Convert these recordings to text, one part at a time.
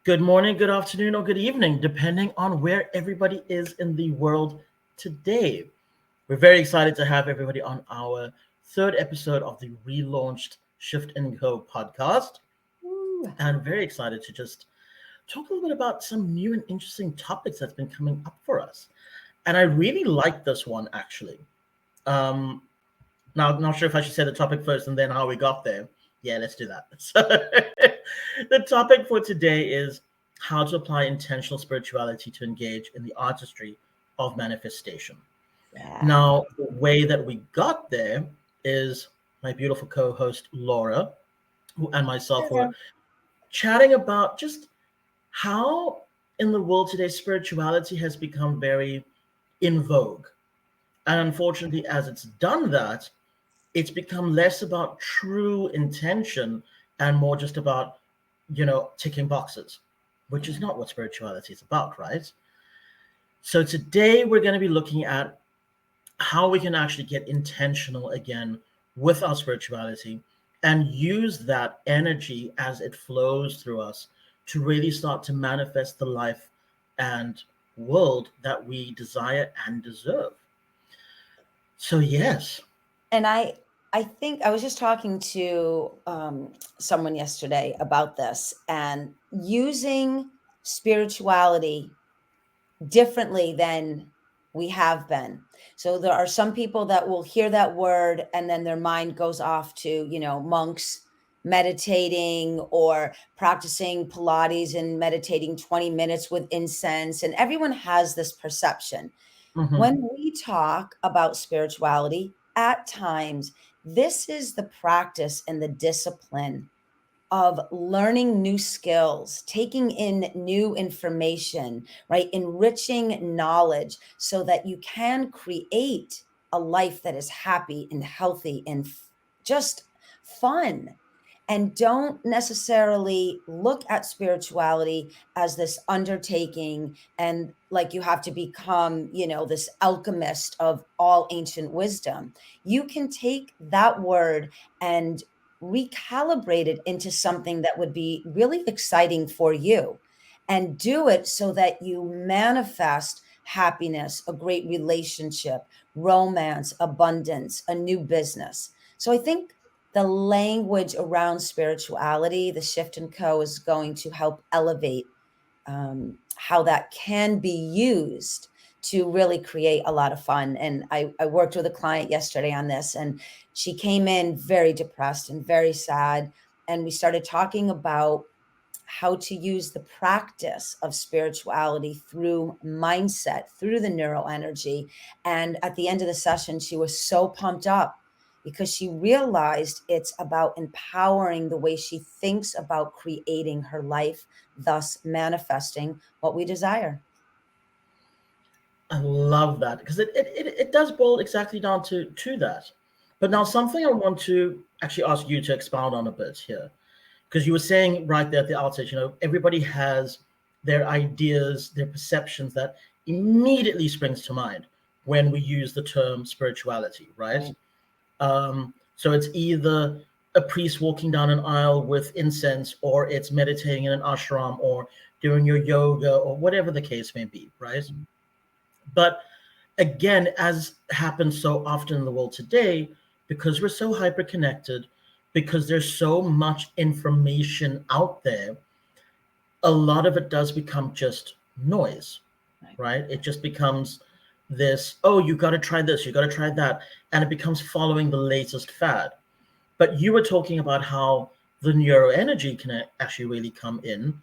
Good morning, good afternoon, or good evening, depending on where everybody is in the world today. We're very excited to have everybody on our third episode of the relaunched Shift and Go podcast. Ooh. And very excited to just talk a little bit about some new and interesting topics that's been coming up for us. And I really like this one actually. Um, Now, not sure if I should say the topic first and then how we got there. Yeah, let's do that. So, the topic for today is how to apply intentional spirituality to engage in the artistry of manifestation. Yeah. Now, the way that we got there is my beautiful co host, Laura, and myself were Hello. chatting about just how in the world today spirituality has become very in vogue. And unfortunately, as it's done that, it's become less about true intention and more just about, ticking boxes, which is not what spirituality is about, right? So today we're going to be looking at how we can actually get intentional again with our spirituality and use that energy as it flows through us to really start to manifest the life and world that we desire and deserve. So, yes. And I think I was just talking to someone yesterday about this and using spirituality differently than we have been. So there are some people that will hear that word and then their mind goes off to, monks meditating or practicing Pilates and meditating 20 minutes with incense. And everyone has this perception. Hmm. When we talk about spirituality, at times, this is the practice and the discipline of learning new skills, taking in new information, right? Enriching knowledge so that you can create a life that is happy and healthy and just fun. And don't necessarily look at spirituality as this undertaking and like you have to become, this alchemist of all ancient wisdom. You can take that word and recalibrate it into something that would be really exciting for you and do it so that you manifest happiness, a great relationship, romance, abundance, a new business. So I think the language around spirituality, the Shift and Co. is going to help elevate how that can be used to really create a lot of fun. And I worked with a client yesterday on this, and she came in very depressed and very sad. And we started talking about how to use the practice of spirituality through mindset, through the neural energy. And at the end of the session, she was so pumped up because she realized it's about empowering the way she thinks about creating her life, thus manifesting what we desire. I love that because it does boil exactly down to that. But now something I want to actually ask you to expound on a bit here, because you were saying right there at the outset, everybody has their ideas, their perceptions that immediately springs to mind when we use the term spirituality, right? Right. So it's either a priest walking down an aisle with incense, or it's meditating in an ashram, or doing your yoga, or whatever the case may be, right? But again, as happens so often in the world today, because we're so hyper connected, because there's so much information out there, a lot of it does become just noise, Right. right? It just becomes this, oh, you got to try this, you got to try that. And it becomes following the latest fad. But you were talking about how the neuroenergy can actually really come in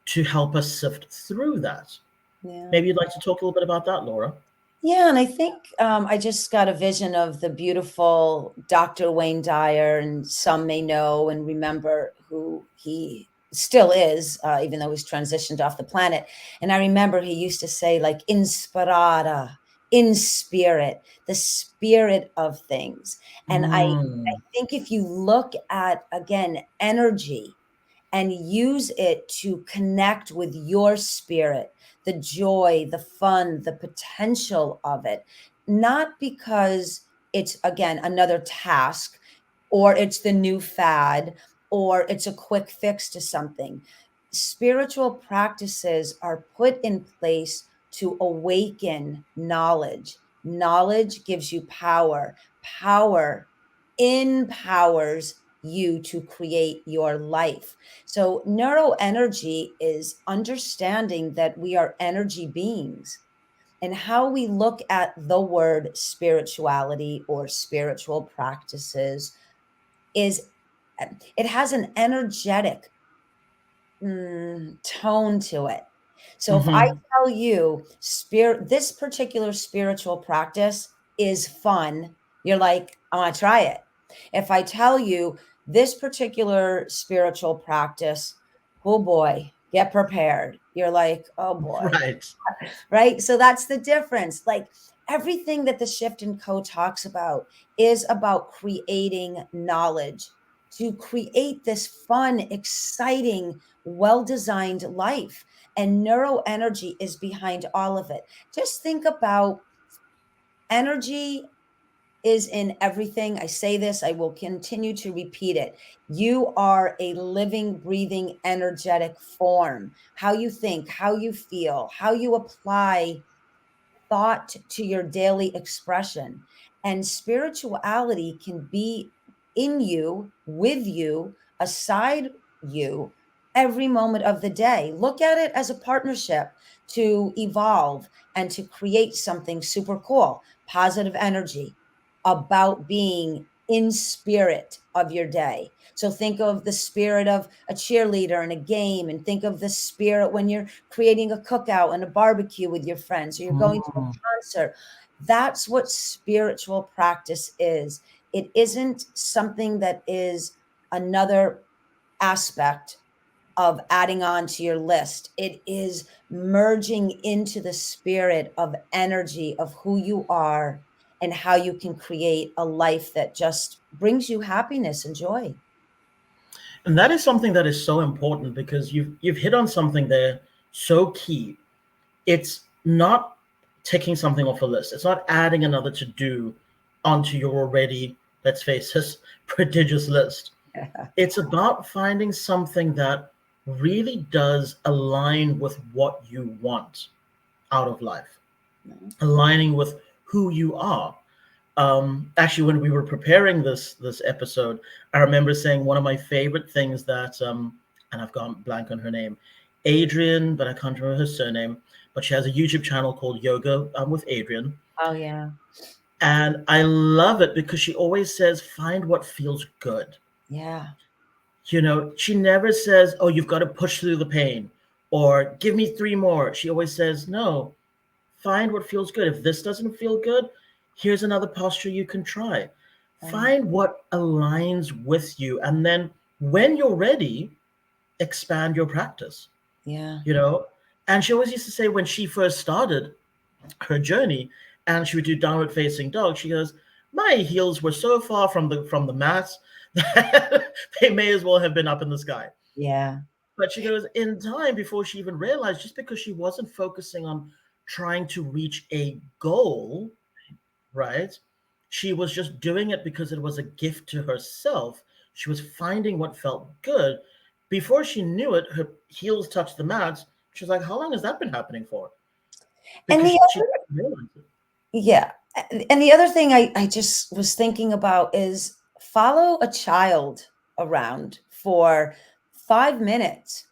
to help us sift through that. Yeah. Maybe you'd like to talk a little bit about that, Laura. Yeah, and I think I just got a vision of the beautiful Dr. Wayne Dyer, and some may know and remember who he still is, even though he's transitioned off the planet. And I remember he used to say, like, inspirata, in spirit, the spirit of things. And I Mm. think if you look at, again, energy, and use it to connect with your spirit, the joy, the fun, the potential of it, not because it's, again, another task or it's the new fad or it's a quick fix to something. spiritual practices are put in place to awaken knowledge. Knowledge gives you power. Power empowers you to create your life. So, neuroenergy is understanding that we are energy beings, and how we look at the word spirituality or spiritual practices is it has an energetic tone to it. So if I Hmm. tell you this particular spiritual practice is fun, you're like, I want to try it. If I tell you this particular spiritual practice, oh boy, get prepared. You're like, oh boy, Right. right? So that's the difference. Like everything that the Shift and Co talks about is about creating knowledge to create this fun, exciting, well designed life. And neuroenergy is behind all of it. Just think about energy is in everything. I say this, I will continue to repeat it. You are a living, breathing, energetic form. How you think, how you feel, how you apply thought to your daily expression. And spirituality can be in you, with you, aside you, every moment of the day. Look at it as a partnership to evolve and to create something super cool, positive energy about being in spirit of your day. So think of the spirit of a cheerleader in a game, and think of the spirit when you're creating a cookout and a barbecue with your friends, or you're going to a Mm. concert. That's what spiritual practice is. It isn't something that is another aspect of adding on to your list. It is merging into the spirit of energy of who you are and how you can create a life that just brings you happiness and joy. And that is something that is so important because you've hit on something there so key. It's not taking something off a list. It's not adding another to do onto your already, let's face it, prodigious list. It's about finding something that really does align with what you want out of life, aligning with who you are. Actually, when we were preparing this episode, I remember saying one of my favorite things that and I've gone blank on her name, Adrian, but I can't remember her surname. But she has a YouTube channel called Yoga with Adrian, Oh, yeah. and I love it because she always says, "Find what feels good." Yeah. She never says, "Oh, you've got to push through the pain," or "Give me three more." She always says, "No, find what feels good. If this doesn't feel good, here's another posture you can try. Right. Find what aligns with you. And then when you're ready, expand your practice, Yeah. you know? And she always used to say when she first started her journey and she would do downward facing dog, she goes, my heels were so far from the mats that they may as well have been up in the sky. Yeah. But she goes, in time, before she even realized, just because she wasn't focusing on trying to reach a goal, right? She was just doing it because it was a gift to herself. She was finding what felt good. Before she knew it, her heels touched the mats. She was like, how long has that been happening for? And Because the she other, didn't realize it. yeah. And the other thing I just was thinking about is follow a child around for 5 minutes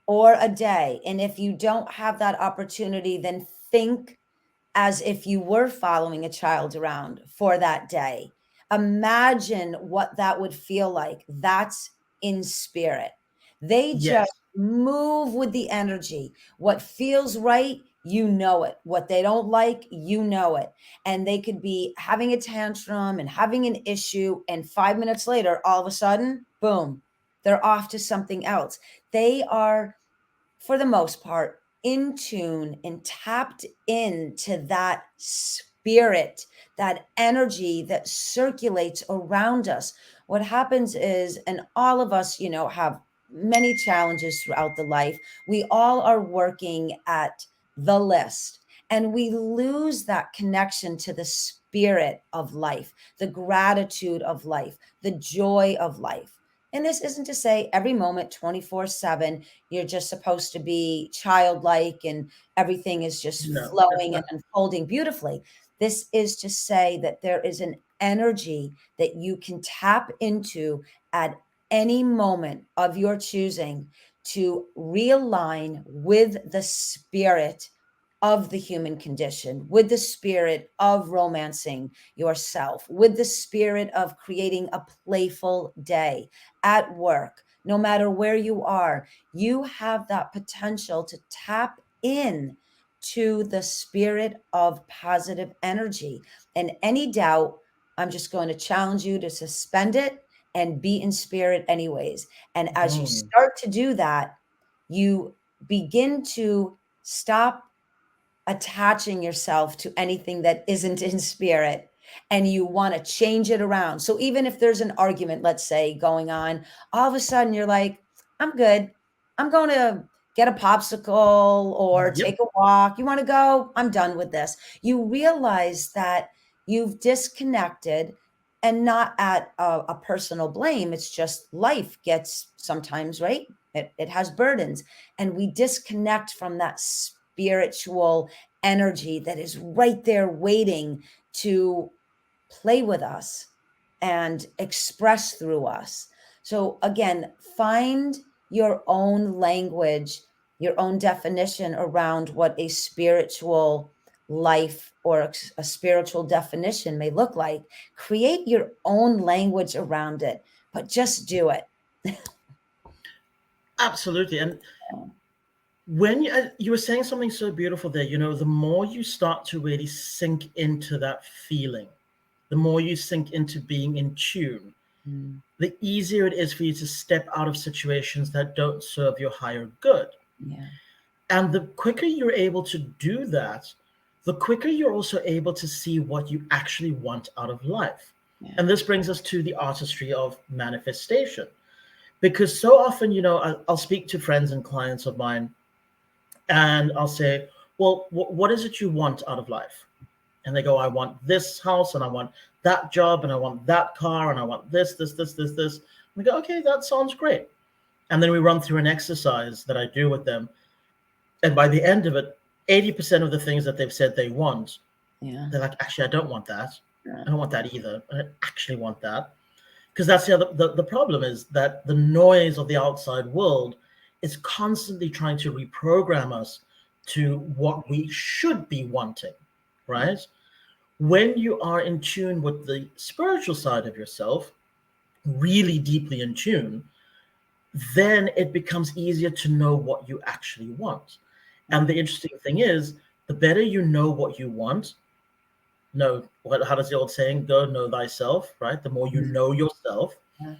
or a day. And if you don't have that opportunity, then think as if you were following a child around for that day. Imagine what that would feel like. That's in spirit. They Yes. just move with the energy. What feels right, you know it. What they don't like, you know it. And they could be having a tantrum and having an issue. And 5 minutes later, all of a sudden, boom, they're off to something else. They are, for the most part, in tune and tapped into that spirit, that energy that circulates around us. What happens is, and all of us, have many challenges throughout the life. We all are working at the list, and we lose that connection to the spirit of life, the gratitude of life, the joy of life. And this isn't to say every moment 24/7 you're just supposed to be childlike and everything is just No, flowing and definitely. unfolding beautifully. This is to say that there is an energy that you can tap into at any moment of your choosing to realign with the spirit of the human condition, with the spirit of romancing yourself, with the spirit of creating a playful day at work, no matter where you are. You have that potential to tap in to the spirit of positive energy. And any doubt, I'm just going to challenge you to suspend it and be in spirit anyways. And as you Mm. start to do that, you begin to stop attaching yourself to anything that isn't in spirit, and you want to change it around. So even if there's an argument, let's say, going on, all of a sudden you're like, I'm good. I'm going to get a popsicle or Yep. take a walk. You want to go? I'm done with this. You realize that you've disconnected, and not at a personal blame. It's just life gets sometimes, right? It has burdens, and we disconnect from that spiritual energy that is right there waiting to play with us and express through us. So, again, find your own language, your own definition around what a spiritual life or a spiritual definition may look like. Create your own language around it, but just do it. Absolutely. And when you were saying something so beautiful there, the more you start to really sink into that feeling, the more you sink into being in tune, Mm, the easier it is for you to step out of situations that don't serve your higher good. yeah, And the quicker you're able to do that, the quicker you're also able to see what you actually want out of life. yeah, And this brings us to the artistry of manifestation. Because so often, I'll speak to friends and clients of mine and I'll say, well, what is it you want out of life? And they go, I want this house and I want that job and I want that car and I want this. And we go, okay, that sounds great. And then we run through an exercise that I do with them. And by the end of it, 80% of the things that they've said they want, yeah, they're like, actually, I don't want that. yeah, I don't want that either. I don't actually want that. Because that's the problem is that the noise of the outside world is constantly trying to reprogram us to what we should be wanting, right? When you are in tune with the spiritual side of yourself, really deeply in tune, then it becomes easier to know what you actually want. And yeah, the interesting thing is, the better you know what you want, how does the old saying go? Know thyself, right? The more you mm, know yourself, yeah,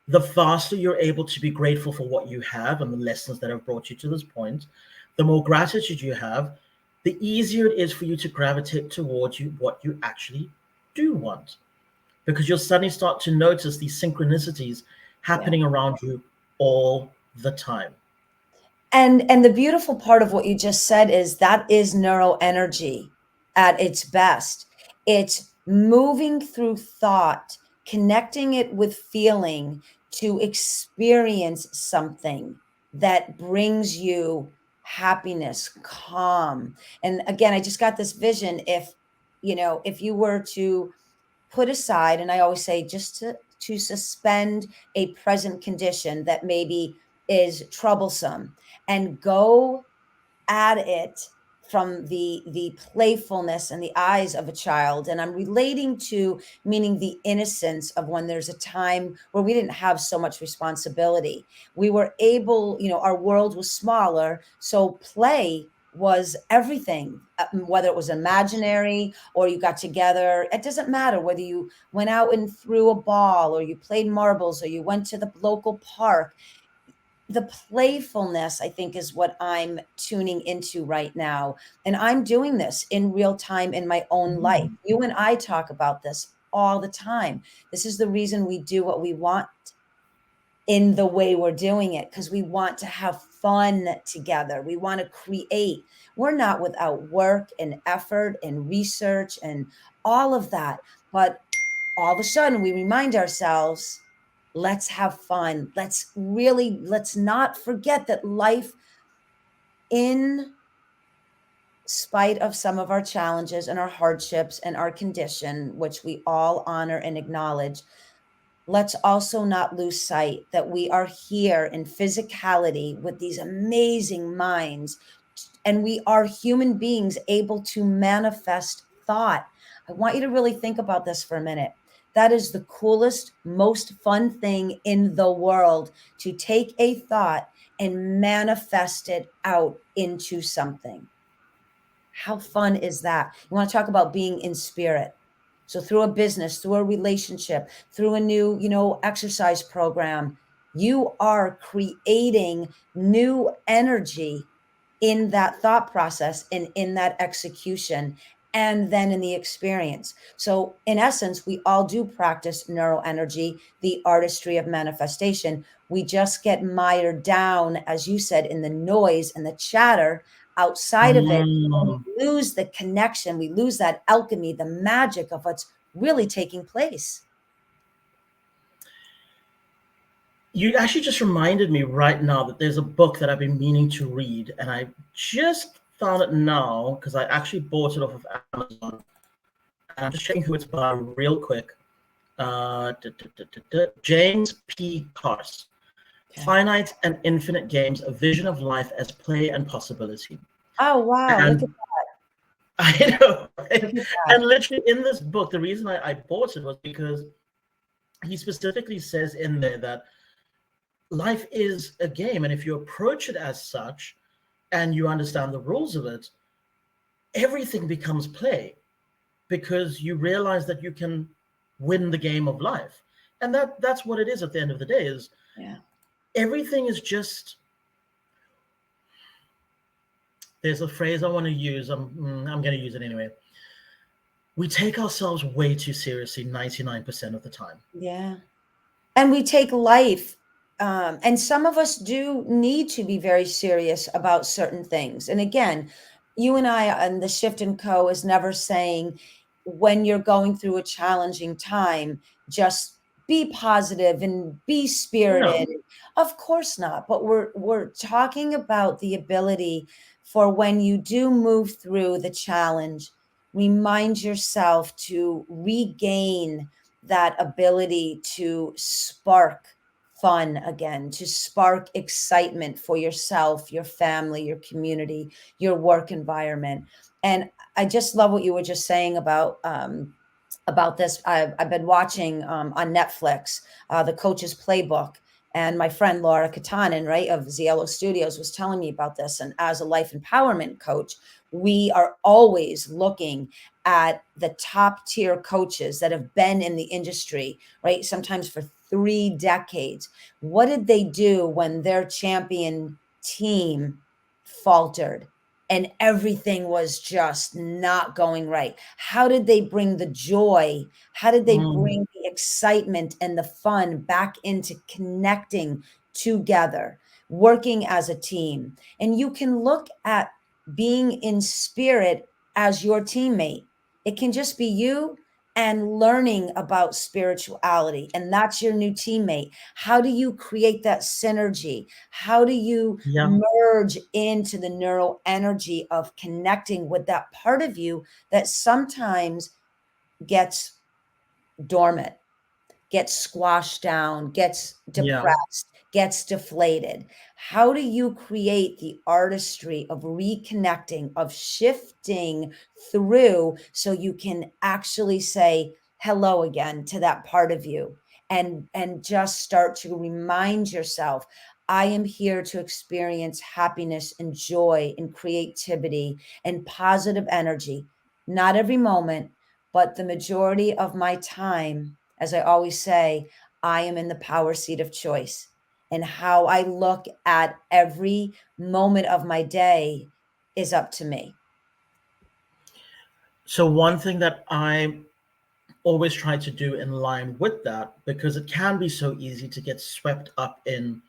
the faster you're able to be grateful for what you have and the lessons that have brought you to this point. The more gratitude you have, the easier it is for you to gravitate towards what you actually do want, because you'll suddenly start to notice these synchronicities yeah. happening around you all the time. And the beautiful part of what you just said is that is neuroenergy at its best. It's moving through thought, connecting it with feeling to experience something that brings you happiness, calm. And again, I just got this vision. If you were to put aside, and I always say just to suspend a present condition that maybe is troublesome, and go at it from the playfulness and the eyes of a child. And I'm relating to, meaning the innocence of when there's a time where we didn't have so much responsibility. We were able, our world was smaller, so play was everything. Whether it was imaginary or you got together, it doesn't matter whether you went out and threw a ball or you played marbles or you went to the local park. The playfulness, I think, is what I'm tuning into right now. And I'm doing this in real time in my own life. Mm. You and I talk about this all the time. This is the reason we do what we want in the way we're doing it, because we want to have fun together. We want to create. We're not without work and effort and research and all of that. But all of a sudden, we remind ourselves, Let's have fun. Let's not forget that life, in spite of some of our challenges and our hardships and our condition, which we all honor and acknowledge, let's also not lose sight that we are here in physicality with these amazing minds, and we are human beings able to manifest thought. I want you to really think about this for a minute. That is the coolest, most fun thing in the world, to take a thought and manifest it out into something. How fun is that? You want to talk about being in spirit. So through a business, through a relationship, through a new, exercise program, you are creating new energy in that thought process and in that execution, and then in the experience. So in essence, we all do practice neuroenergy, the artistry of manifestation. We just get mired down, as you said, in the noise and the chatter outside of it. We Mm. lose the connection, we lose that alchemy, the magic of what's really taking place. You actually just reminded me right now that there's a book that I've been meaning to read, and I just found it now because I actually bought it off of Amazon. And I'm just checking who it's by real quick. James P. Cars, Okay. Finite and Infinite Games, A Vision of Life as Play and Possibility. Oh, wow. Look at And I know, right? that. And literally in this book, the reason I bought it was because he specifically says in there that life is a game, and if you approach it as such and you understand the rules of it, everything becomes play, because you realize that you can win the game of life. And that's what it is at the end of the day, is Yeah. everything is just, there's a phrase I want to use, I'm going to use it anyway. We take ourselves way too seriously 99% of the time. Yeah. And we take life, and some of us do need to be very serious about certain things. And again, you and I and the Shift and Co. is never saying, when you're going through a challenging time, just be positive and be No. spirited. Of course not. But we're talking about the ability for, when you do move through the challenge, remind yourself to regain that ability to spark fun again, to spark excitement for yourself, your family, your community, your work environment. And I just love what you were just saying about this. I've been watching on Netflix, the Coach's Playbook. And my friend Laura Katanen, right, of Ziello Studios, was telling me about this. And as a life empowerment coach, we are always looking at the top tier coaches that have been in the industry, right? Sometimes for 3 decades. What did they do when their champion team faltered and everything was just not going right? How did they bring the joy? How did they bring the excitement and the fun back into connecting together, working as a team? And you can look at being in spirit as your teammate. It can just be you and learning about spirituality, and that's your new teammate. How do you create that synergy? How do you Yeah. merge into the neural energy of connecting with that part of you that sometimes gets dormant, gets squashed down, gets Yeah. depressed, gets deflated? How do you create the artistry of reconnecting, of shifting through, so you can actually say hello again to that part of you, and just start to remind yourself, I am here to experience happiness and joy and creativity and positive energy, not every moment, but the majority of my time. As I always say, I am in the power seat of choice. And how I look at every moment of my day is up to me. So one thing that I always try to do in line with that, because it can be so easy to get swept up in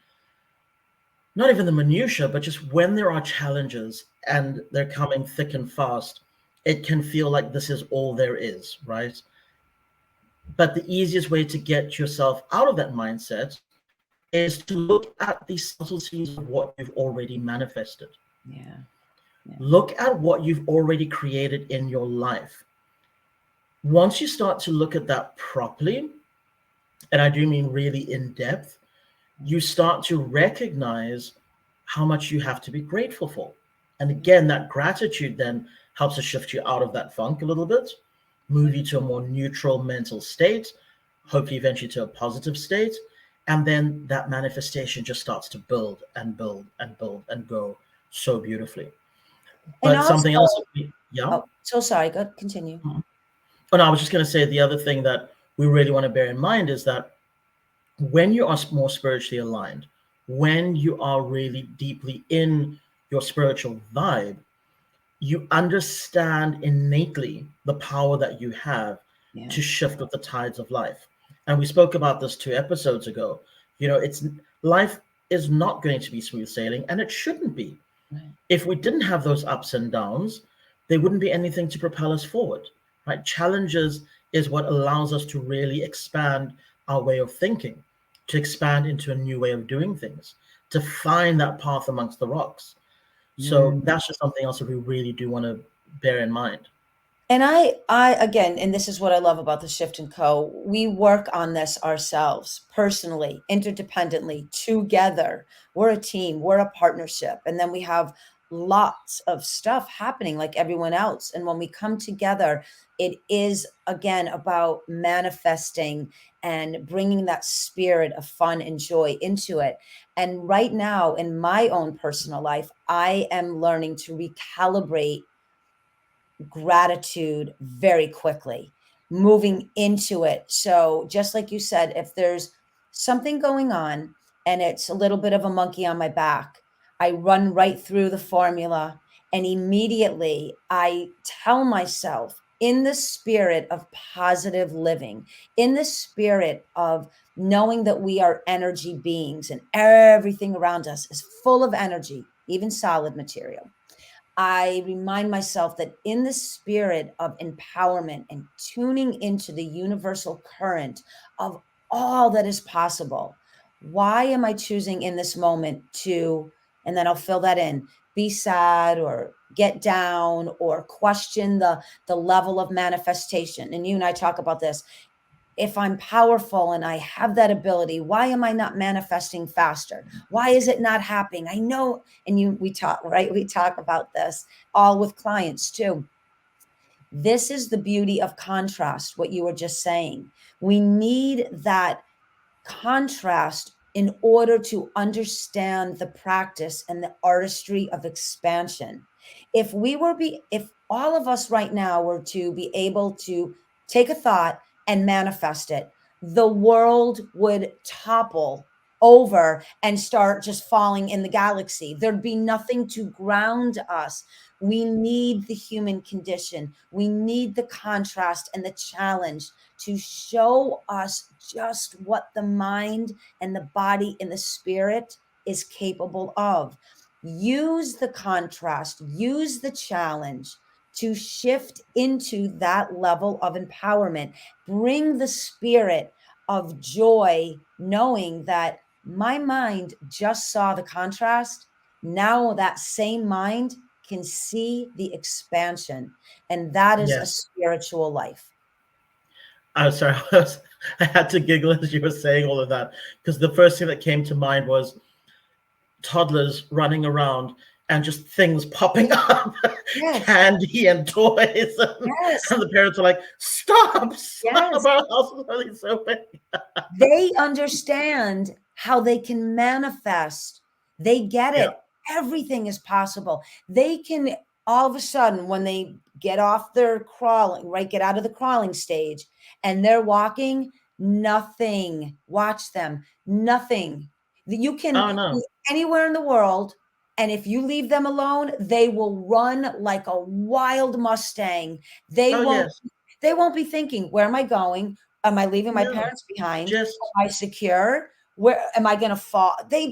not even the minutia, but just when there are challenges and they're coming thick and fast, it can feel like this is all there is, right? But the easiest way to get yourself out of that mindset is to look at the subtleties of what you've already manifested. Yeah. Yeah. Look at what you've already created in your life. Once you start to look at that properly, and I do mean really in depth, you start to recognize how much you have to be grateful for. And again, that gratitude then helps to shift you out of that funk a little bit, move you to a more neutral mental state, hopefully eventually to a positive state. And then that manifestation just starts to build and build and build and go so beautifully. And But also, something else, yeah. oh, so sorry, go continue. Oh, no, I was just going to say the other thing that we really want to bear in mind is that when you are more spiritually aligned, when you are really deeply in your spiritual vibe, you understand innately the power that you have Yeah. to shift with the tides of life. And we spoke about this 2 episodes ago. It's life is not going to be smooth sailing, and it shouldn't be. Right. If we didn't have those ups and downs, there wouldn't be anything to propel us forward, right? Challenges is what allows us to really expand our way of thinking, to expand into a new way of doing things, to find that path amongst the rocks. So Mm. that's just something else that we really do want to bear in mind. And I again, and this is what I love about the Shift and Co. We work on this ourselves, personally, interdependently, together. We're a team, we're a partnership, and then we have lots of stuff happening like everyone else. And when we come together, it is again about manifesting and bringing that spirit of fun and joy into it. And right now, in my own personal life, I am learning to recalibrate gratitude very quickly, moving into it. So, just like you said, if there's something going on and it's a little bit of a monkey on my back, I run right through the formula and immediately I tell myself, in the spirit of positive living, in the spirit of knowing that we are energy beings and everything around us is full of energy, even solid material. I remind myself that in the spirit of empowerment and tuning into the universal current of all that is possible, why am I choosing in this moment to, and then I'll fill that in, be sad or get down or question the level of manifestation? And you and I talk about this. If I'm powerful and I have that ability, why am I not manifesting faster? Why is it not happening? I know, and we talk, right? We talk about this all with clients too. This is the beauty of contrast, what you were just saying. We need that contrast in order to understand the practice and the artistry of expansion. If all of us right now were to be able to take a thought and manifest it, the world would topple over and start just falling in the galaxy. There'd be nothing to ground us. We need the human condition. We need the contrast and the challenge to show us just what the mind and the body and the spirit is capable of. Use the contrast, use the challenge to shift into that level of empowerment. Bring the spirit of joy, knowing that my mind just saw the contrast. Now that same mind can see the expansion, and that is a Yes. spiritual life. I'm sorry. I had to giggle as you were saying all of that because the first thing that came to mind was toddlers running around and just things popping up, Yes, candy and toys, yes, and the parents are like, "Stop! Stop! yes. Our house is really so big." They understand how they can manifest. They get Yeah. it. Everything is possible. They can all of a sudden, when they get off their crawling, right, get out of the crawling stage and they're walking, nothing. Watch them. Nothing. You can Oh no. be anywhere in the world. And if you leave them alone, they will run like a wild Mustang. They Oh won't yes. they won't be thinking, where am I going? Am I leaving my No. parents behind? Just Am I secure? Where am I going to fall? They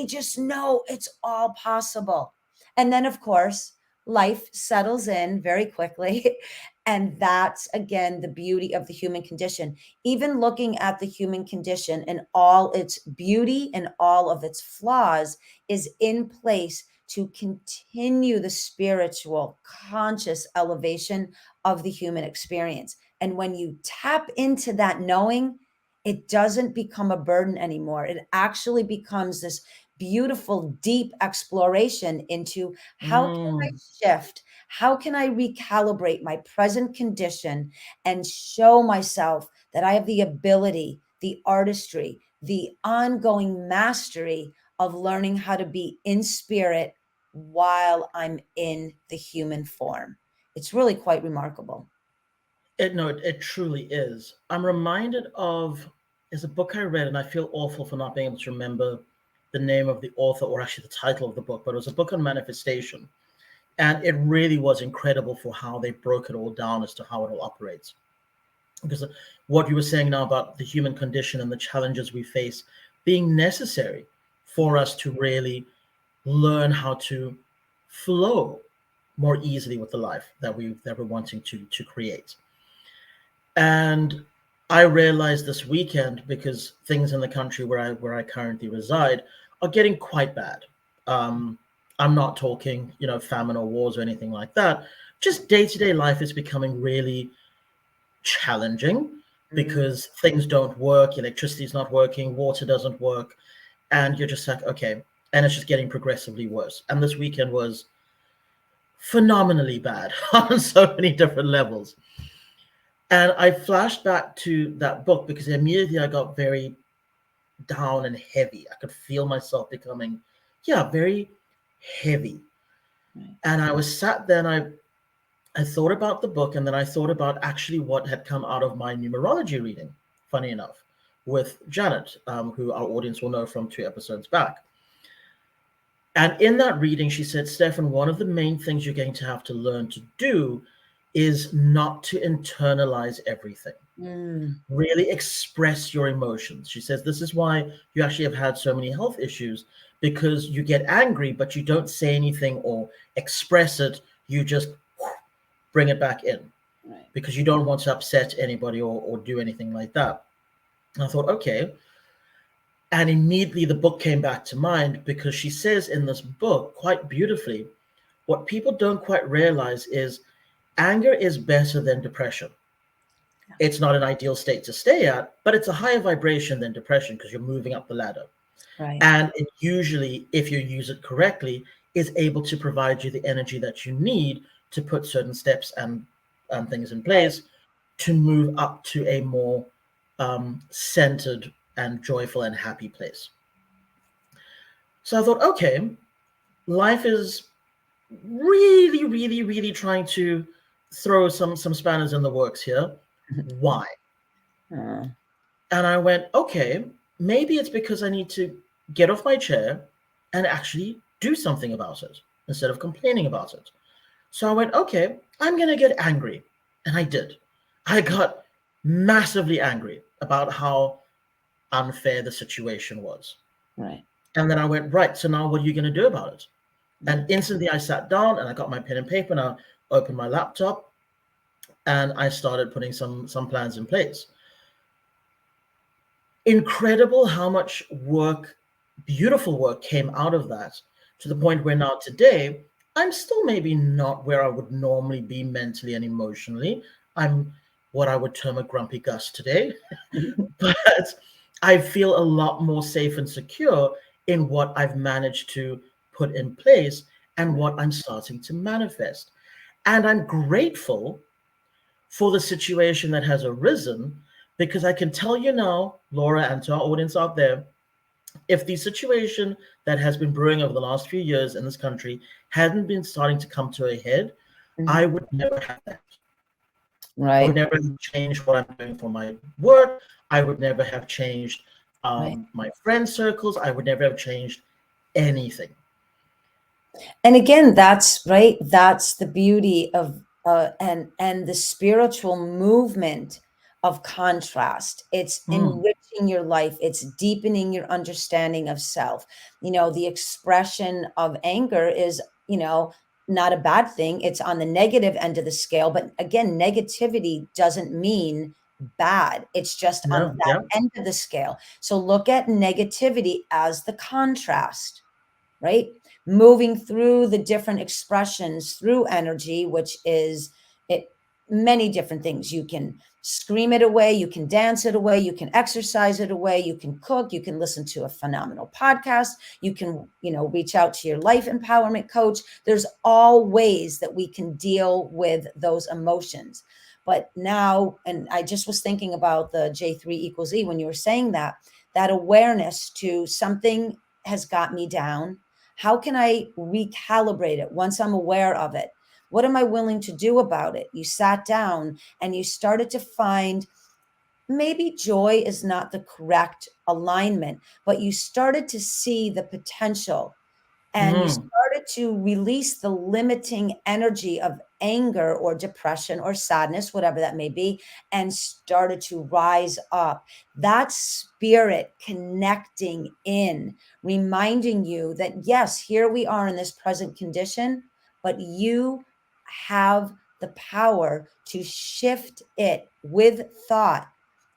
just know it's all possible. And then, of course, life settles in very quickly. And that's again the beauty of the human condition. Even looking at the human condition and all its beauty and all of its flaws is in place to continue the spiritual conscious elevation of the human experience. And when you tap into that knowing, it doesn't become a burden anymore. It actually becomes this beautiful, deep exploration into how can I Mm. shift? How can I recalibrate my present condition and show myself that I have the ability, the artistry, the ongoing mastery of learning how to be in spirit while I'm in the human form? It's really quite remarkable. It truly is. I'm reminded of is a book I read, and I feel awful for not being able to remember the name of the author or actually the title of the book, but it was a book on manifestation. And it really was incredible for how they broke it all down as to how it all operates. Because what you were saying now about the human condition and the challenges we face being necessary for us to really learn how to flow more easily with the life that we're wanting to create. And I realized this weekend, because things in the country where I currently reside are getting quite bad. Um, I'm not talking, famine or wars or anything like that. Just day-to-day life is becoming really challenging Mm, because things don't work, electricity's not working, water doesn't work, and you're just like, okay, and it's just getting progressively worse. And this weekend was phenomenally bad on so many different levels. And I flashed back to that book because immediately I got very down and heavy. I could feel myself becoming, yeah, very heavy. right. And I was sat there and I thought about the book, and then I thought about actually what had come out of my numerology reading, funny enough, with Janet, who our audience will know from 2 episodes back. And in that reading, she said, Stefan, one of the main things you're going to have to learn to do is not to internalize everything. Mm, Really express your emotions. She says this is why you actually have had so many health issues, because you get angry, but you don't say anything or express it. You just bring it back in right. because you don't want to upset anybody or do anything like that. And I thought, okay. And immediately the book came back to mind because she says in this book quite beautifully what people don't quite realize is anger is better than depression. Yeah. It's not an ideal state to stay at, but it's a higher vibration than depression because you're moving up the ladder. Right. And it usually, if you use it correctly, is able to provide you the energy that you need to put certain steps and things in Right. place to move up to a more centered and joyful and happy place. So I thought, okay, life is really, really, really trying to throw some spanners in the works here. Why? Uh, And I went, okay, maybe it's because I need to get off my chair and actually do something about it instead of complaining about it. So I went, okay, I'm going to get angry. And I did. I got massively angry about how unfair the situation was. right. And then I went, right, so now what are you going to do about it? Mm, And instantly I sat down and I got my pen and paper and I opened my laptop and I started putting some plans in place. Incredible how much work, beautiful work came out of that, to the point where now today I'm still maybe not where I would normally be mentally and emotionally. I'm what I would term a grumpy Gus today, mm. but I feel a lot more safe and secure in what I've managed to put in place and what I'm starting to manifest. And I'm grateful for the situation that has arisen, because I can tell you now, Laura, and to our audience out there, if the situation that has been brewing over the last few years in this country hadn't been starting to come to a head, I Mhm. would never have that. I would Right. never have changed what I'm doing for my work. I would never have changed Right. my friend circles. I would never have changed anything. And again, that's right. That's the beauty of and the spiritual movement of contrast. It's Mm, enriching your life. It's deepening your understanding of self. You know, the expression of anger is, you know, not a bad thing. It's on the negative end of the scale. But again, negativity doesn't mean bad. It's just on No, that yeah. end of the scale. So look at negativity as the contrast, right? Moving through the different expressions through energy, which is it many different things. You can scream it away, you can dance it away, you can exercise it away, you can cook, you can listen to a phenomenal podcast, you can, reach out to your life empowerment coach. There's all ways that we can deal with those emotions. But now, and I just was thinking about the J3 equals E when you were saying that awareness to something has got me down. How can I recalibrate it once I'm aware of it? What am I willing to do about it? You sat down and you started to find maybe joy is not the correct alignment, but you started to see the potential and you Mm, started to release the limiting energy of anger or depression or sadness, whatever that may be, and started to rise up. That spirit connecting in, reminding you that, yes, here we are in this present condition, but you have the power to shift it with thought.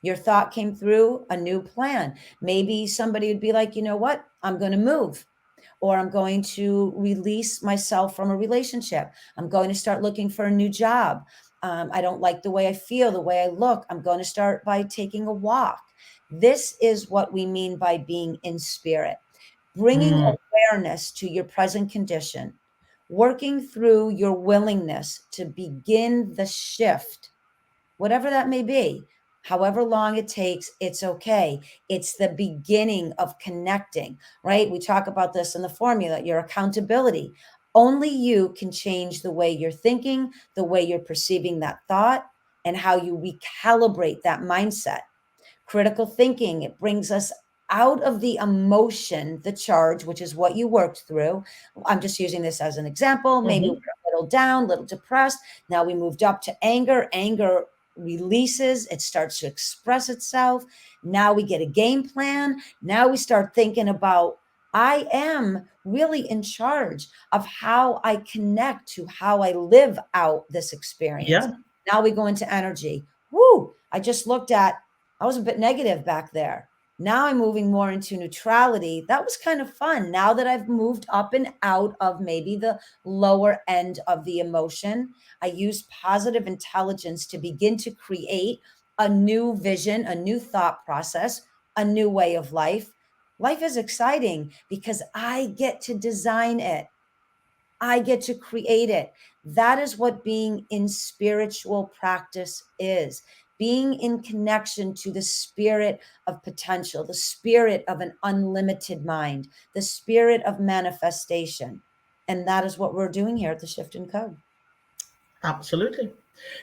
Your thought came through a new plan. Maybe somebody would be like, you know what? I'm going to move, or I'm going to release myself from a relationship. I'm going to start looking for a new job. I don't like the way I feel, the way I look. I'm going to start by taking a walk. This is what we mean by being in spirit, bringing mm, awareness to your present condition, working through your willingness to begin the shift, whatever that may be. However long it takes, it's okay. It's the beginning of connecting, right? We talk about this in the formula, your accountability. Only you can change the way you're thinking, the way you're perceiving that thought, and how you recalibrate that mindset. Critical thinking, it brings us out of the emotion, the charge, which is what you worked through. I'm just using this as an example. Maybe we're mhm. a little down, a little depressed. Now we moved up to anger. Anger releases, it starts to express itself. Now we get a game plan. Now we start thinking about, I am really in charge of how I connect to how I live out this experience. Yeah, Now we go into energy. Woo! I just looked at, I was a bit negative back there. Now I'm moving more into neutrality. That was kind of fun. Now that I've moved up and out of maybe the lower end of the emotion, I use positive intelligence to begin to create a new vision, a new thought process, a new way of life. Life is exciting because I get to design it. I get to create it. That is what being in spiritual practice is, being in connection to the spirit of potential, the spirit of an unlimited mind, the spirit of manifestation. And that is what we're doing here at the Shift and Code. absolutely.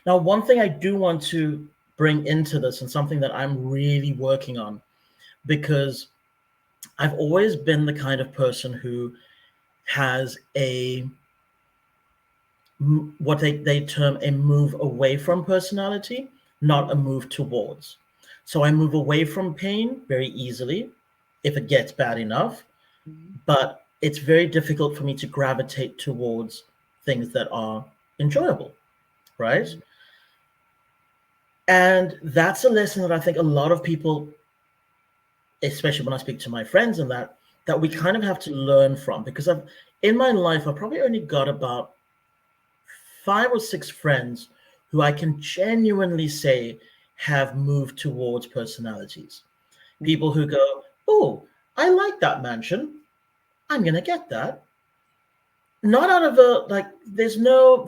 Now, one thing I do want to bring into this, and something that I'm really working on, because I've always been the kind of person who has what they term a move away from personality, not a move towards. So I move away from pain very easily if it gets bad enough, Mhm. but it's very difficult for me to gravitate towards things that are enjoyable, right? Mhm. And that's a lesson that I think a lot of people, especially when I speak to my friends and that we kind of have to learn from, because I've in my life I've probably only got about 5 or 6 friends who I can genuinely say have moved towards personalities. People Mhm. who go, "Oh, I like that mansion. I'm gonna get that." Not out of a like. There's no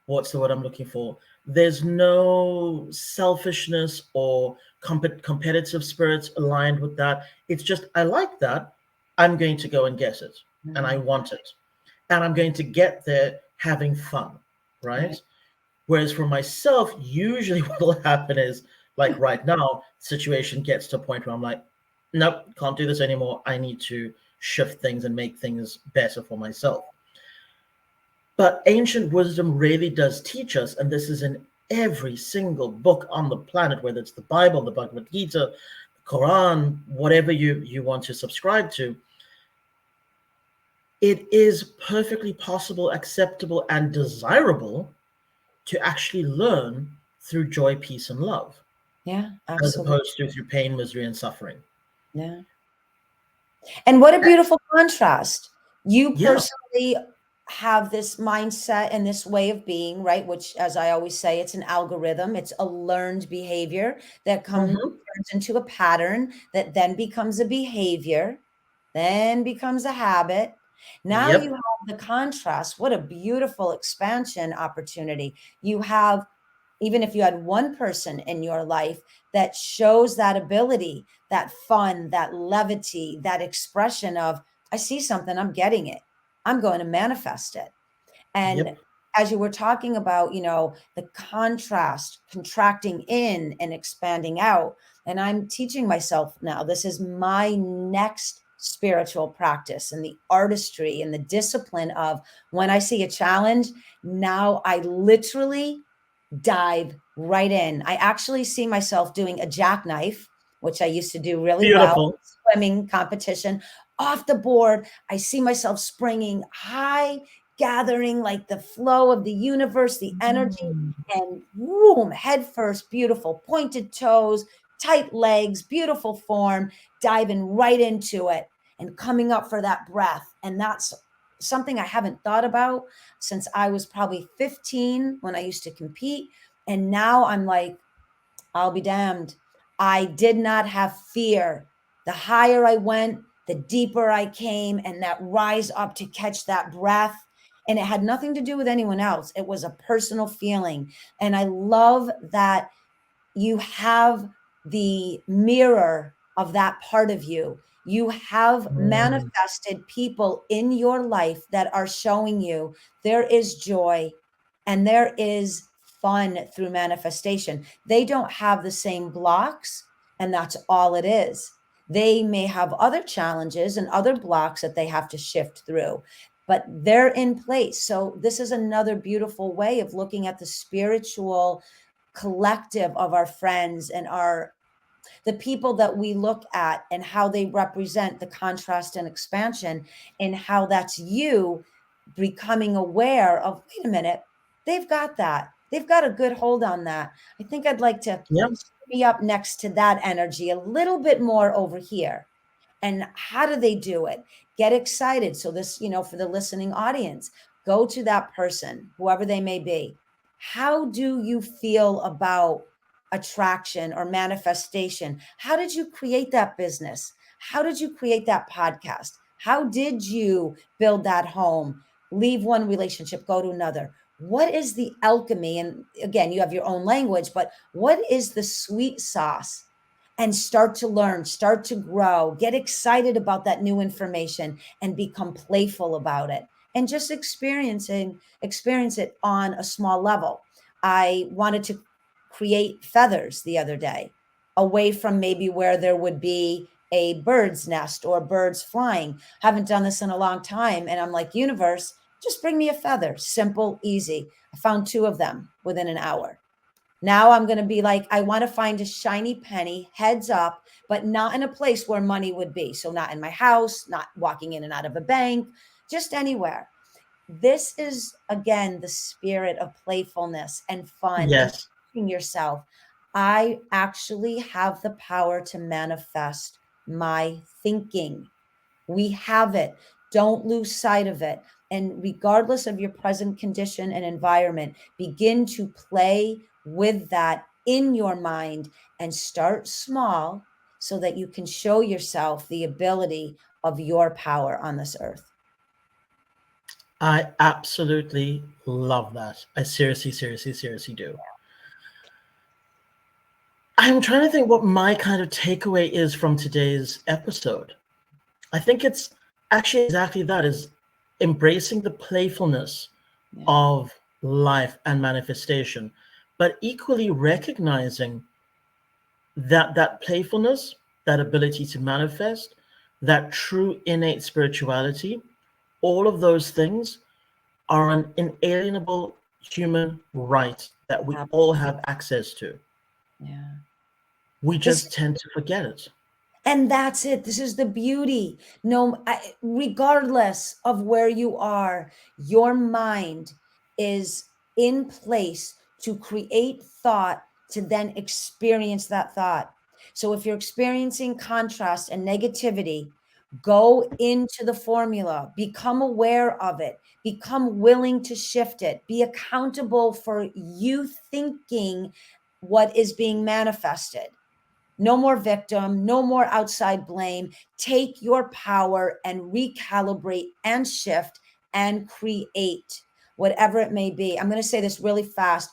what's the word I'm looking for? There's no selfishness or competitive spirits aligned with that. It's just, I like that. I'm going to go and get it. And I Mhm. want it. And I'm going to get there having fun. Right. Right. Whereas for myself, usually what will happen is like right now, situation gets to a point where I'm like, nope, can't do this anymore. I need to shift things and make things better for myself. But ancient wisdom really does teach us, and this is in every single book on the planet, whether it's the Bible, the Bhagavad Gita, the Quran, whatever you want to subscribe to. it is perfectly possible, acceptable, and desirable to actually learn through joy, peace, and love, Yeah, as absolutely. opposed to through pain, misery, and suffering. Yeah. And what a beautiful contrast. You Yeah. personally have this mindset and this way of being, right? Which, as I always say, it's an algorithm, it's a learned behavior that Hmm. turns into a pattern that then becomes a behavior, then becomes a habit. Now you Yep. have the contrast. What a beautiful expansion opportunity. You have, even if you had one person in your life that shows that ability, that fun, that levity, that expression of, I see something, I'm getting it, I'm going to manifest it. And Yep. as you were talking about, the contrast, contracting in and expanding out, and I'm teaching myself now, this is my next spiritual practice, and the artistry and the discipline of, when I see a challenge, now I literally dive right in. I actually see myself doing a jackknife, which I used to do really well, Beautiful. swimming competition, off the board. I see myself springing high, gathering like the flow of the universe, the energy, Mm. and boom, head first, beautiful, pointed toes, tight legs, beautiful form, diving right into it and coming up for that breath. And that's something I haven't thought about since I was probably 15 when I used to compete. And now I'm like, I'll be damned. I did not have fear. The higher I went, the deeper I came, and that rise up to catch that breath. And it had nothing to do with anyone else. It was a personal feeling. And I love that you have the mirror of that part of you. You have Mm. manifested people in your life that are showing you there is joy and there is fun through manifestation. They don't have the same blocks, and that's all it is. They may have other challenges and other blocks that they have to shift through, but they're in place. So, this is another beautiful way of looking at the spiritual collective of our friends and the people that we look at, and how they represent the contrast and expansion, and how that's you becoming aware of, wait a minute, they've got that, they've got a good hold on that. I think I'd like to Yep. be up next to that energy a little bit more over here. And how do they do it? Get excited. So this, for the listening audience, go to that person, whoever they may be. How do you feel about attraction or manifestation? How did you create that business? How did you create that podcast? How did you build that home? Leave one relationship, go to another. What is the alchemy? And again, you have your own language, but what is the sweet sauce? And start to learn, start to grow, get excited about that new information and become playful about it, and just experience it on a small level. I wanted to create feathers the other day, away from maybe where there would be a bird's nest or birds flying. Haven't done this in a long time. And I'm like, universe, just bring me a feather. Simple, easy. I found 2 of them within an hour. Now I'm going to be like, I want to find a shiny penny, heads up, but not in a place where money would be. So, not in my house, not walking in and out of a bank, just anywhere. This is, again, the spirit of playfulness and fun and Yes. teaching yourself. I actually have the power to manifest my thinking. We have it. Don't lose sight of it. And regardless of your present condition and environment, begin to play with that in your mind and start small so that you can show yourself the ability of your power on this earth. I absolutely love that. I seriously, seriously, seriously do. I'm trying to think what my kind of takeaway is from today's episode. I think it's actually exactly that, is embracing the playfulness Yeah. of life and manifestation, but equally recognizing that that playfulness, that ability to manifest, that true innate spirituality, all of those things are an inalienable human right that we all have access to. Yeah. We This just tend to forget it. And that's it. This is the beauty. Regardless of where you are, your mind is in place to create thought to then experience that thought. So if you're experiencing contrast and negativity, go into the formula, become aware of it, become willing to shift it, be accountable for you thinking what is being manifested. No more victim, no more outside blame. Take your power and recalibrate and shift and create whatever it may be. I'm going to say this really fast.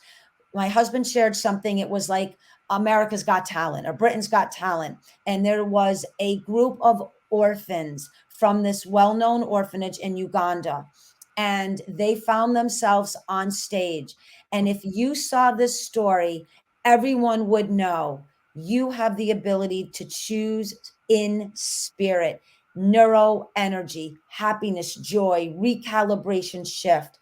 My husband shared something. It was like America's Got Talent or Britain's Got Talent. And there was a group of orphans from this well known orphanage in Uganda. And they found themselves on stage. And if you saw this story, everyone would know you have the ability to choose in spirit, neuro energy, happiness, joy, recalibration, shift.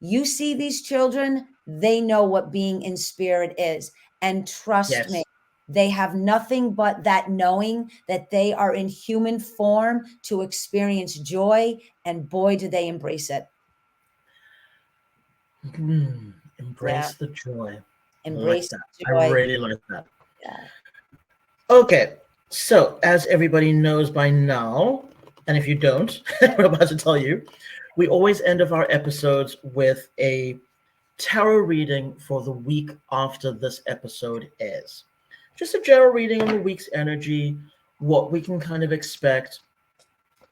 You see these children, they know what being in spirit is. And trust me, Yes. they have nothing but that knowing that they are in human form to experience joy. And boy, do they embrace it. Embrace the joy. I like Embrace that. the I joy. really like that. Yeah. Okay, so as everybody knows by now, and if you don't, we're about to tell you, we always end of our episodes with a tarot reading for the week after this episode airs. Just a general reading on the week's energy, what we can kind of expect,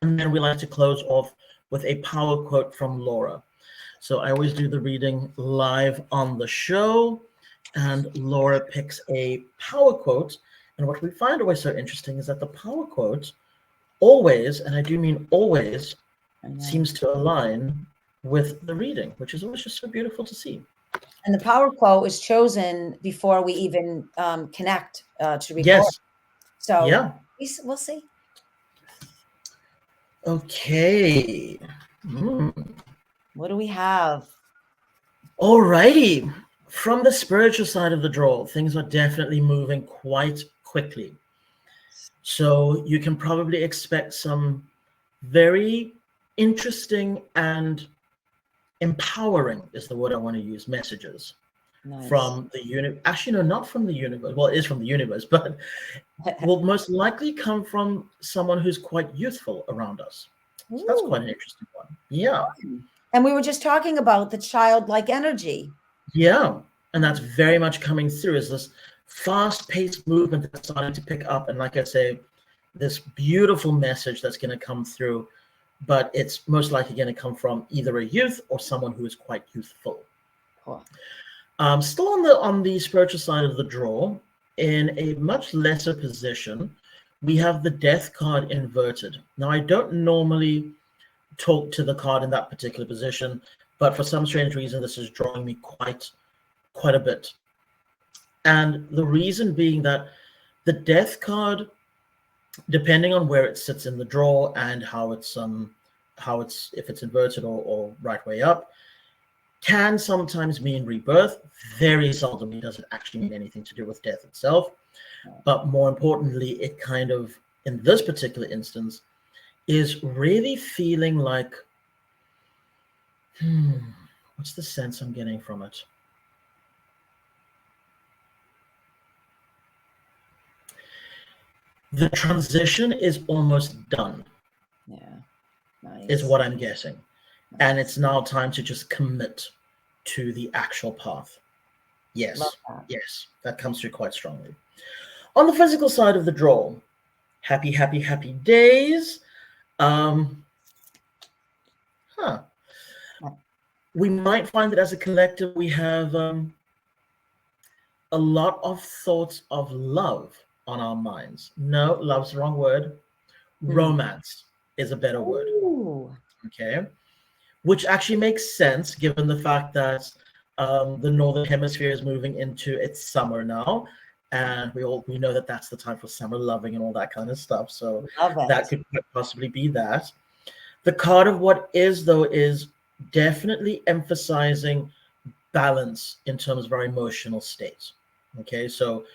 and then we like to close off with a power quote from Laura. So I always do the reading live on the show, and Laura picks a power quote. And what we find always so interesting is that the power quote always, and I do mean always, seems to align with the reading, which is always just so beautiful to see. And the power quote is chosen before we even connect to record. Yes. So Yeah. we'll see. Okay. What do we have? All righty. From the spiritual side of the draw, things are definitely moving quite quickly. So you can probably expect some very interesting and empowering, is the word I want to use, messages from the universe. Actually, no, not from the universe. Well, it is from the universe, but will most likely come from someone who's quite youthful around us. So that's quite an interesting one. Yeah. And we were just talking about the childlike energy. Yeah. And that's very much coming through as this fast-paced movement that's starting to pick up. And like I say, this beautiful message that's going to come through, but it's most likely going to come from either a youth or someone who is quite youthful. Cool. Still on the spiritual side of the draw, in a much lesser position, we have the Death card inverted. Now, I don't normally talk to the card in that particular position, but for some strange reason, this is drawing me quite a bit. And the reason being that the Death card, depending on where it sits in the draw and how it's if it's inverted or right way up, can sometimes mean rebirth. Very seldomly does it actually mean anything to do with death itself. But more importantly, it kind of, in this particular instance, is really feeling like, what's the sense I'm getting from it? The transition is almost done. Yeah. Nice. Is what I'm guessing. Nice. And it's now time to just commit to the actual path. Yes. Yes. That comes through quite strongly. On the physical side of the draw, happy days. We might find that as a collective, we have a lot of thoughts of love on our minds. No, love's the wrong word. Romance is a better word. Okay. Which actually makes sense given the fact that the Northern Hemisphere is moving into its summer now. And we know that that's the time for summer loving and all that kind of stuff. So that could possibly be that. The card of what is, though, is definitely emphasizing balance in terms of our emotional state. Okay, so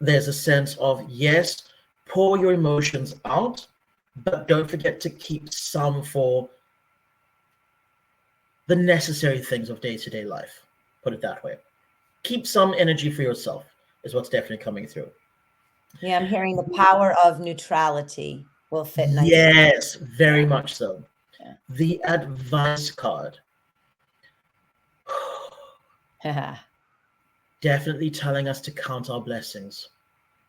there's a sense of, yes, pour your emotions out, but don't forget to keep some for the necessary things of day-to-day life. Put it that way. Keep some energy for yourself is what's definitely coming through. Yeah, I'm hearing the power of neutrality will fit nicely. Yes, very much so. Yeah. The advice card. Definitely telling us to count our blessings.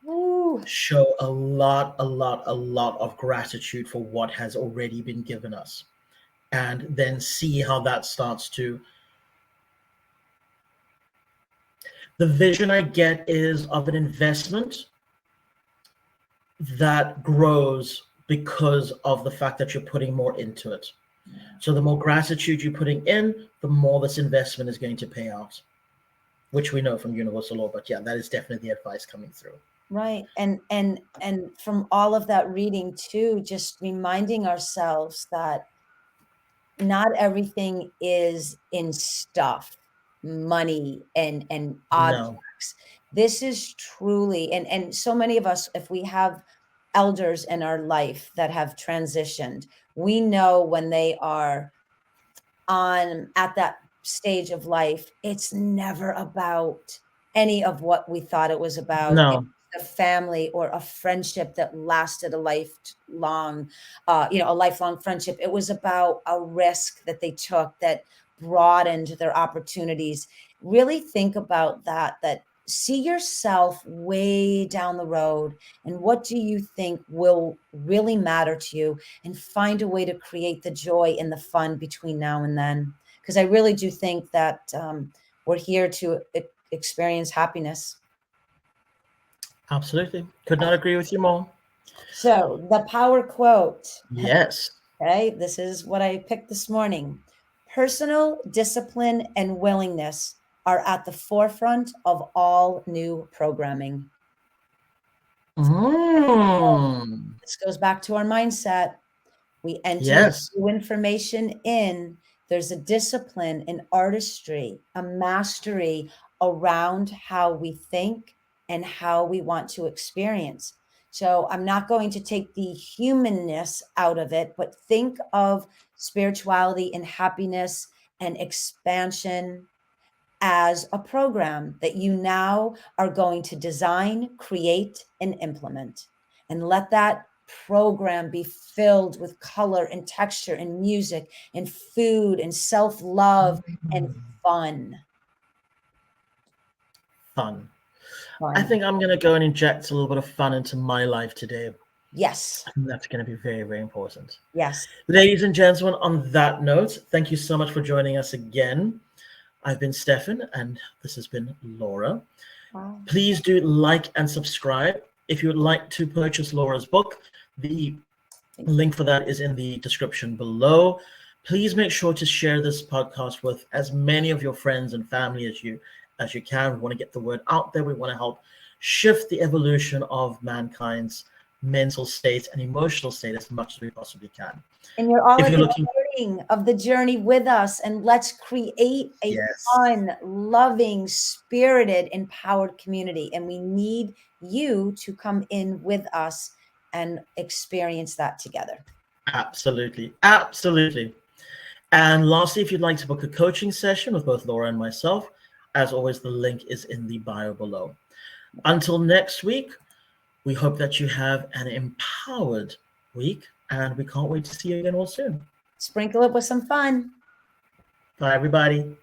Ooh. Show a lot of gratitude for what has already been given us. And then see how that starts to. The vision I get is of an investment that grows because of the fact that you're putting more into it. So the more gratitude you're putting in, the more this investment is going to pay out, which we know from universal law. But yeah, that is definitely the advice coming through. Right. And from all of that reading too, just reminding ourselves that not everything is in stuff, money and No. objects. This is truly, and so many of us, if we have elders in our life that have transitioned, we know when they are on at that stage of life, it's never about any of what we thought it was about. No. A family or a friendship that lasted a lifelong, a lifelong friendship. It was about a risk that they took that broadened their opportunities. Really think about that see yourself way down the road and what do you think will really matter to you, and find a way to create the joy and the fun between now and then. Because I really do think that we're here to experience happiness. Absolutely. Could not agree with you more. So the power quote. Yes. Okay, this is what I picked this morning. Personal discipline and willingness are at the forefront of all new programming. This goes back to our mindset. We enter new information in. There's a discipline, an artistry, a mastery around how we think and how we want to experience. So I'm not going to take the humanness out of it, but think of spirituality and happiness and expansion as a program that you now are going to design, create, and implement. And let that program be filled with color and texture and music and food and self-love and fun. Fun. I think I'm going to go and inject a little bit of fun into my life today. Yes. I think that's going to be very, very important. Yes. Ladies and gentlemen, on that note, thank you so much for joining us again. I've been Stefan, and this has been Laura. Wow. Please do like and subscribe. If you would like to purchase Laura's book, the link for that is in the description below. Please make sure to share this podcast with as many of your friends and family as you can. We want to get the word out there. We want to help shift the evolution of mankind's mental state and emotional state as much as we possibly can. And you're all at the beginning of the journey with us, and let's create a fun, loving, spirited, empowered community. And we need you to come in with us and experience that together. Absolutely. Absolutely. And lastly, if you'd like to book a coaching session with both Laura and myself, as always, the link is in the bio below. Until next week, we hope that you have an empowered week, and we can't wait to see you again all soon. Sprinkle it with some fun. Bye, everybody.